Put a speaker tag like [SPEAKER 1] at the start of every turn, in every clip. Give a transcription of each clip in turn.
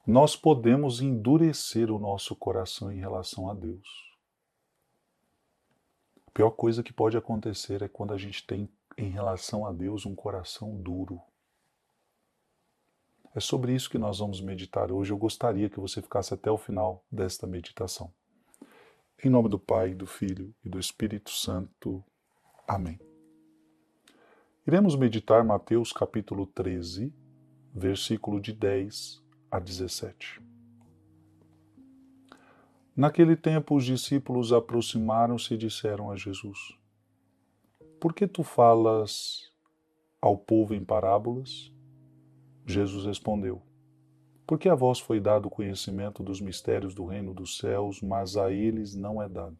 [SPEAKER 1] nós podemos endurecer o nosso coração em relação a Deus. A pior coisa que pode acontecer é quando a gente tem em relação a Deus um coração duro. É sobre isso que nós vamos meditar hoje. Eu gostaria que você ficasse até o final desta meditação. Em nome do Pai, do Filho e do Espírito Santo. Amém. Iremos meditar Mateus capítulo 13, versículo de 10 a 17. Naquele tempo os discípulos aproximaram-se e disseram a Jesus: Por que tu falas ao povo em parábolas? Jesus respondeu: Porque a vós foi dado o conhecimento dos mistérios do reino dos céus, mas a eles não é dado.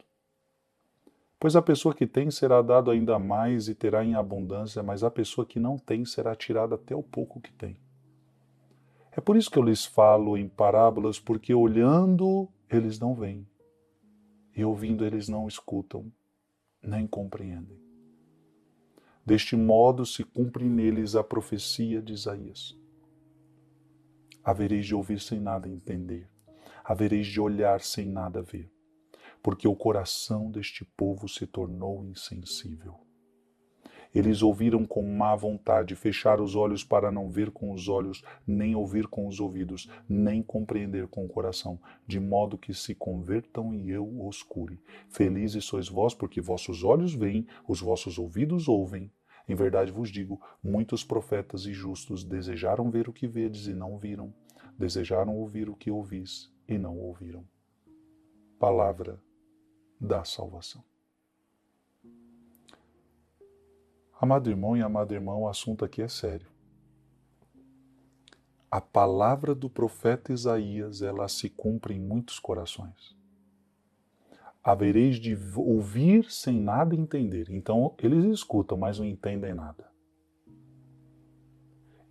[SPEAKER 1] Pois a pessoa que tem será dado ainda mais e terá em abundância, mas a pessoa que não tem será tirada até o pouco que tem. É por isso que eu lhes falo em parábolas, porque olhando eles não veem, e ouvindo eles não escutam, nem compreendem. Deste modo se cumpre neles a profecia de Isaías. Havereis de ouvir sem nada entender, havereis de olhar sem nada ver, porque o coração deste povo se tornou insensível. Eles ouviram com má vontade, fecharam os olhos para não ver com os olhos, nem ouvir com os ouvidos, nem compreender com o coração, de modo que se convertam e eu os cure. Felizes sois vós, porque vossos olhos veem, os vossos ouvidos ouvem. Em verdade vos digo, muitos profetas e justos desejaram ver o que vedes e não viram, desejaram ouvir o que ouvis e não ouviram. Palavra da salvação. Amado irmão e amada irmã, o assunto aqui é sério. A palavra do profeta Isaías, ela se cumpre em muitos corações. Havereis de ouvir sem nada entender. Então, eles escutam, mas não entendem nada.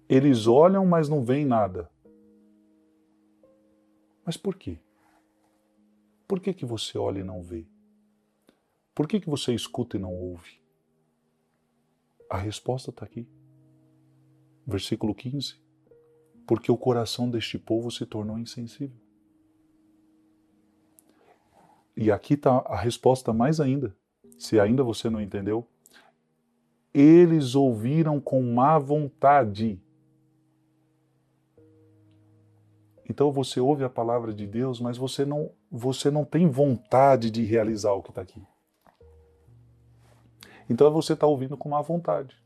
[SPEAKER 1] Eles olham, mas não veem nada. Mas por quê? Por que você olha e não vê? Por que você escuta e não ouve? A resposta está aqui. Versículo 15. Porque o coração deste povo se tornou insensível. E aqui está a resposta mais ainda. Se ainda você não entendeu. Eles ouviram com má vontade. Então você ouve a palavra de Deus, mas você não tem vontade de realizar o que está aqui. Então você está ouvindo com má vontade.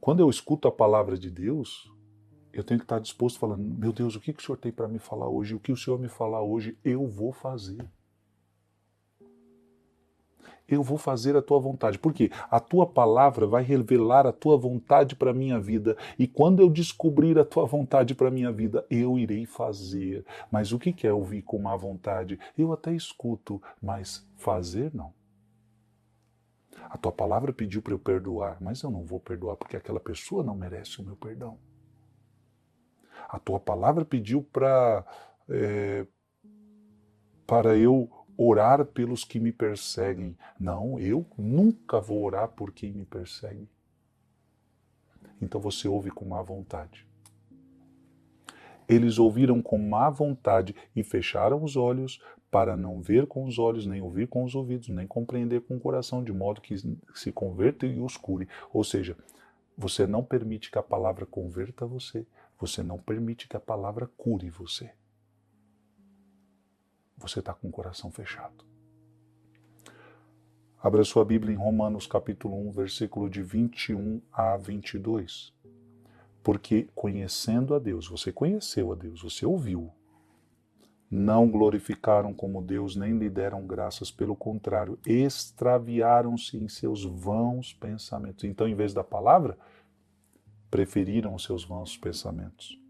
[SPEAKER 1] Quando eu escuto a palavra de Deus, eu tenho que estar disposto falando, meu Deus, o que o Senhor tem para me falar hoje? O que o Senhor me falar hoje, eu vou fazer. Eu vou fazer a tua vontade. Por quê? A tua palavra vai revelar a tua vontade para a minha vida. E quando eu descobrir a tua vontade para a minha vida, eu irei fazer. Mas o que é ouvir com má vontade? Eu até escuto, mas fazer não. A tua palavra pediu para eu perdoar, mas eu não vou perdoar porque aquela pessoa não merece o meu perdão. A tua palavra pediu para eu orar pelos que me perseguem. Não, eu nunca vou orar por quem me persegue. Então você ouve com má vontade. Eles ouviram com má vontade e fecharam os olhos para não ver com os olhos, nem ouvir com os ouvidos, nem compreender com o coração, de modo que se converta e os cure. Ou seja, você não permite que a palavra converta você, você não permite que a palavra cure você. Você está com o coração fechado. Abra sua Bíblia em Romanos capítulo 1, versículo de 21 a 22. Porque conhecendo a Deus, você conheceu a Deus, você ouviu, não glorificaram como Deus, nem lhe deram graças, pelo contrário, extraviaram-se em seus vãos pensamentos. Então, em vez da palavra, preferiram os seus vãos pensamentos.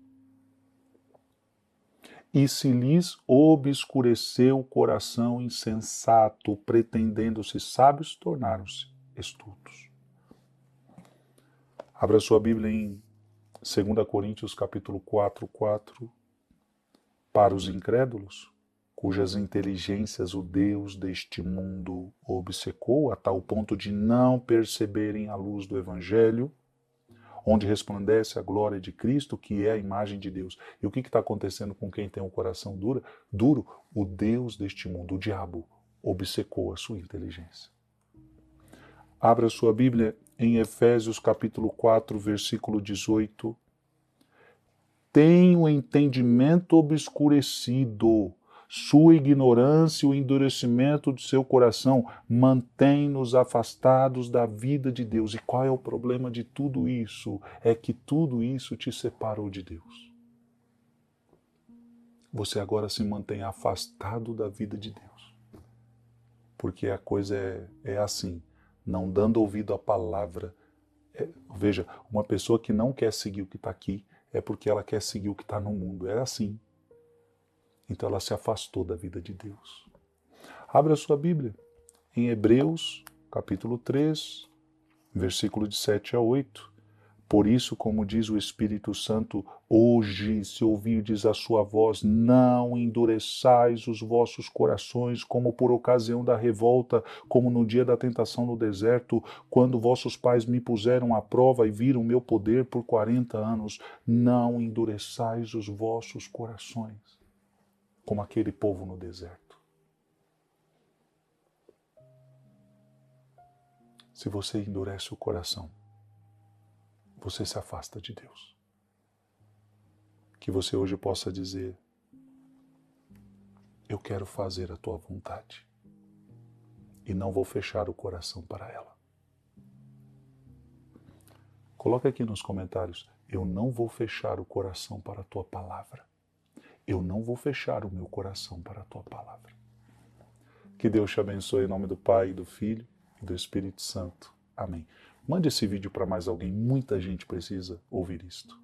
[SPEAKER 1] E se lhes obscureceu o coração insensato, pretendendo-se sábios, tornaram-se estultos. Abra sua Bíblia em 2 Coríntios capítulo 4, 4. Para os incrédulos, cujas inteligências o Deus deste mundo obcecou a tal ponto de não perceberem a luz do Evangelho, onde resplandece a glória de Cristo, que é a imagem de Deus. E o que está acontecendo com quem tem um coração duro? O Deus deste mundo, o diabo, obcecou a sua inteligência. Abra sua Bíblia em Efésios capítulo 4, versículo 18. Tem o entendimento obscurecido, sua ignorância e o endurecimento de seu coração mantém-nos afastados da vida de Deus. E qual é o problema de tudo isso? É que tudo isso te separou de Deus. Você agora se mantém afastado da vida de Deus. Porque a coisa é assim, não dando ouvido à palavra. Veja, uma pessoa que não quer seguir o que está aqui é porque ela quer seguir o que está no mundo. É assim. Então ela se afastou da vida de Deus. Abra a sua Bíblia em Hebreus, capítulo 3, versículo de 7 a 8. Por isso, como diz o Espírito Santo, hoje, se ouvirdes a sua voz, não endureçais os vossos corações, como por ocasião da revolta, como no dia da tentação no deserto, quando vossos pais me puseram à prova e viram meu poder por 40 anos. Não endureçais os vossos corações, como aquele povo no deserto. Se você endurece o coração, você se afasta de Deus. Que você hoje possa dizer: eu quero fazer a tua vontade e não vou fechar o coração para ela. Coloque aqui nos comentários: eu não vou fechar o coração para a tua palavra. Eu não vou fechar o meu coração para a tua palavra. Que Deus te abençoe em nome do Pai, do Filho e do Espírito Santo. Amém. Mande esse vídeo para mais alguém. Muita gente precisa ouvir isto.